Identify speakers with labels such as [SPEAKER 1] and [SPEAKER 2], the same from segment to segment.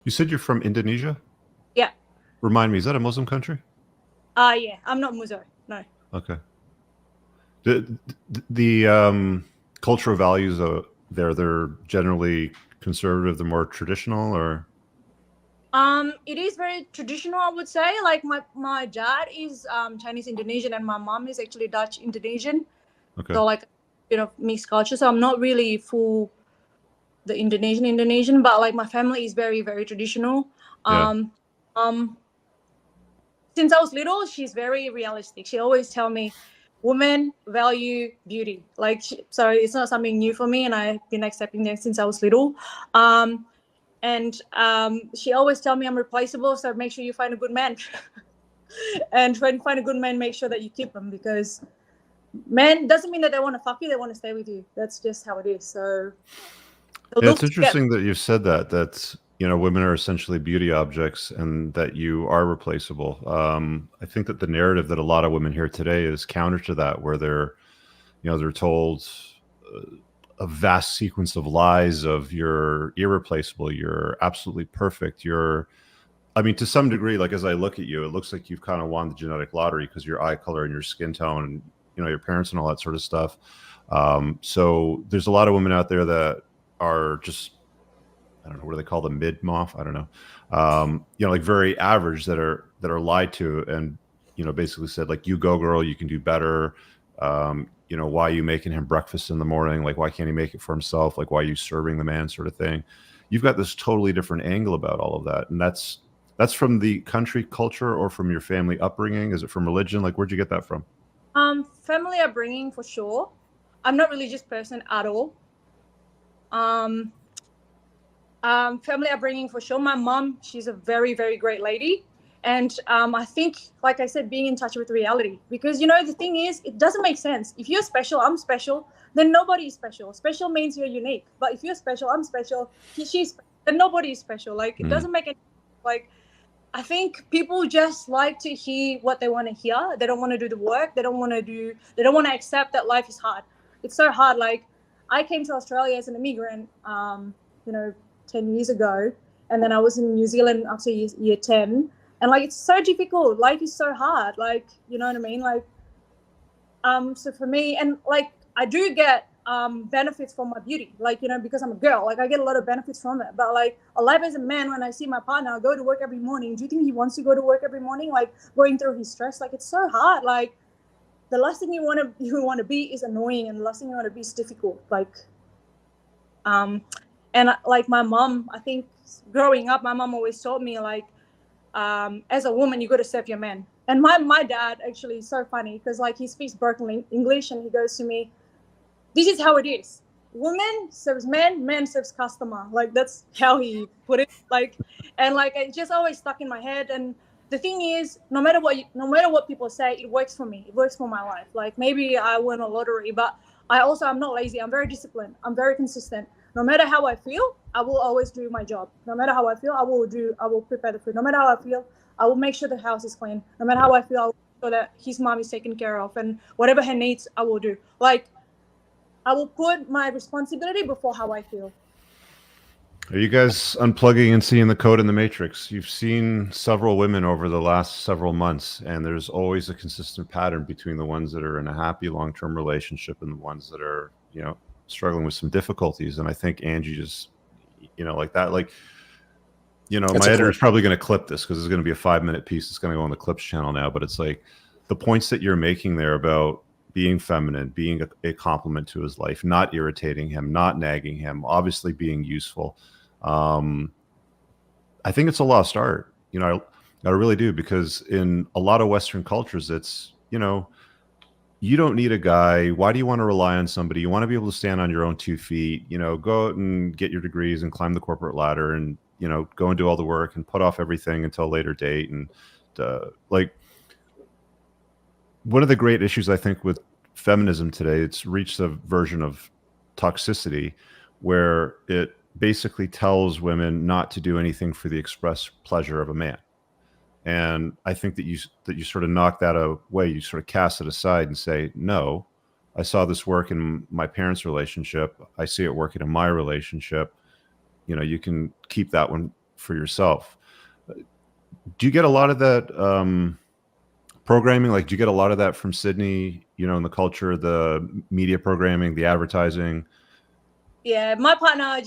[SPEAKER 1] You said you're from Indonesia?
[SPEAKER 2] Yeah.
[SPEAKER 1] Remind me, is that a Muslim country?
[SPEAKER 2] Yeah. I'm not Muzo. No.
[SPEAKER 1] Okay. The cultural values they're generally conservative, they're more traditional, or
[SPEAKER 2] It is very traditional, I would say. Like my dad is Chinese Indonesian, and my mom is actually Dutch Indonesian.
[SPEAKER 1] okay.
[SPEAKER 2] So like a bit of mixed culture. So I'm not really full the Indonesian, but like my family is very very traditional.
[SPEAKER 1] Yeah.
[SPEAKER 2] Um, um, since I was little, she's very realistic. She always tell me, women value beauty. Like so, it's not something new for me, and I've been accepting that since I was little. Um, and she always tell me I'm replaceable, so make sure you find a good man. And when you find a good man, make sure that you keep them, because men doesn't mean that they want to fuck you; they want to stay with you. That's just how it is. So the
[SPEAKER 1] Yeah, it's
[SPEAKER 2] looks get.
[SPEAKER 1] interesting that you've said that women are essentially beauty objects and that you are replaceable. I think that the narrative that a lot of women hear today is counter to that, where they're told uh, a vast sequence of lies of you're irreplaceable, you're absolutely perfect, I mean, to some degree, like as I look at you, it looks like you've kind of won the genetic lottery because your eye color and your skin tone and your parents and all that sort of stuff. So there's a lot of women out there that are just, I don't know, what do they call them, mid moth? I don't know. Like very average that are lied to and basically said like, you go girl, you can do better. Why are you making him breakfast in the morning? Like, why can't he make it for himself? Like, why are you serving the man, sort of thing? You've got this totally different angle about all of that, and that's from the country culture or from your family upbringing. Is it from religion? Like, where'd you get that from?
[SPEAKER 2] Family upbringing for sure. I'm not religious person at all. Um, Family upbringing for sure. My mom, she's a very, very great lady. And I think, like I said, being in touch with reality. Because, the thing is, it doesn't make sense. If you're special, I'm special, then nobody is special. Special means you're unique. But if you're special, I'm special, she's special, then nobody is special. Like, it
[SPEAKER 1] Mm.
[SPEAKER 2] doesn't make any like, I think people just like to hear what they want to hear. They don't want to do the work. They don't want to accept that life is hard. It's so hard. Like, I came to Australia as an immigrant, you know, 10 years ago. And then I was in New Zealand up to year 10. And like, it's so difficult. Life is so hard. Like, you know what I mean? Like, so for me, and like I do get benefits from my beauty, like because I'm a girl, like I get a lot of benefits from it. But like a life as a man, when I see my partner go to work every morning, do you think he wants to go to work every morning? Like going through his stress, like it's so hard. Like the last thing you want to be is annoying, and the last thing you want to be is difficult. Like um, and like my mom, I think growing up, my mom always told me like as a woman, you got to serve your man. And my dad actually is so funny because like he speaks broken English, and he goes to me, "This is how it is. Woman serves man, man serves customer." Like that's how he put it. Like, and like it just always stuck in my head. And the thing is, no matter what people say, it works for me. It works for my life. Like maybe I won a lottery, but I'm not lazy. I'm very disciplined. I'm very consistent. No matter how I feel, I will always do my job. No matter how I feel, I will prepare the food. No matter how I feel, I will make sure the house is clean. No matter how I feel, I will make sure that his mom is taken care of, and whatever her needs, I will do. Like I will put my responsibility before how I feel.
[SPEAKER 1] Are you guys unplugging and seeing the code in the matrix? You've seen several women over the last several months, and there's always a consistent pattern between the ones that are in a happy long-term relationship and the ones that are, struggling with some difficulties. And I think Angie just, like that, like,
[SPEAKER 3] That's
[SPEAKER 1] my
[SPEAKER 3] a
[SPEAKER 1] editor
[SPEAKER 3] great.
[SPEAKER 1] is probably going to clip this because it's going to be a 5-minute piece. It's going to go on the clips channel now, but it's like the points that you're making there about being feminine, being a compliment to his life, not irritating him, not nagging him, obviously being useful. Um, I think it's a lost art. I really do, because in a lot of Western cultures, it's, you don't need a guy. Why do you want to rely on somebody? You want to be able to stand on your own 2 feet, go out and get your degrees and climb the corporate ladder and, go and do all the work and put off everything until a later date. And like one of the great issues, I think, with feminism today, it's reached a version of toxicity where it basically tells women not to do anything for the express pleasure of a man. And I think that you sort of knock that away. You sort of cast it aside and say, no, I saw this work in my parents' relationship. I see it working in my relationship. You can keep that one for yourself. Do you get a lot of that programming? Like, do you get a lot of that from Sydney, you know, in the culture, the media programming, the advertising?
[SPEAKER 2] Yeah, my partner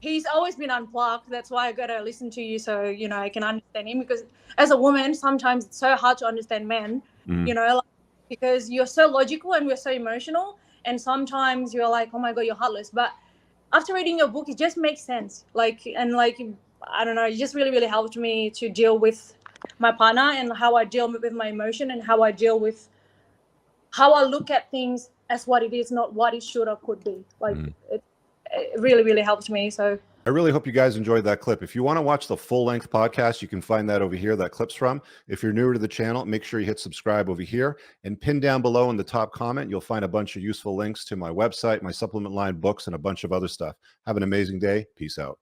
[SPEAKER 2] he's always been unplugged. That's why I gotta listen to you, so you know I can understand him. Because as a woman, sometimes it's so hard to understand men. You know, like, because you're so logical and we're so emotional, and sometimes you're like, oh my god, you're heartless. But after reading your book, it just makes sense. Like, I don't know, it just really helped me to deal with my partner and how I deal with my emotion and how I deal with how I look at things as what it is, not what it should or could be. Like, it really helped me. So
[SPEAKER 1] I really hope you guys enjoyed that clip. If you want to watch the full-length podcast, you can find that over here, that clip's from. If you're newer to the channel, make sure you hit subscribe over here, and pin down below in the top comment, you'll find a bunch of useful links to my website, my supplement line, books, and a bunch of other stuff. Have an amazing day. Peace out.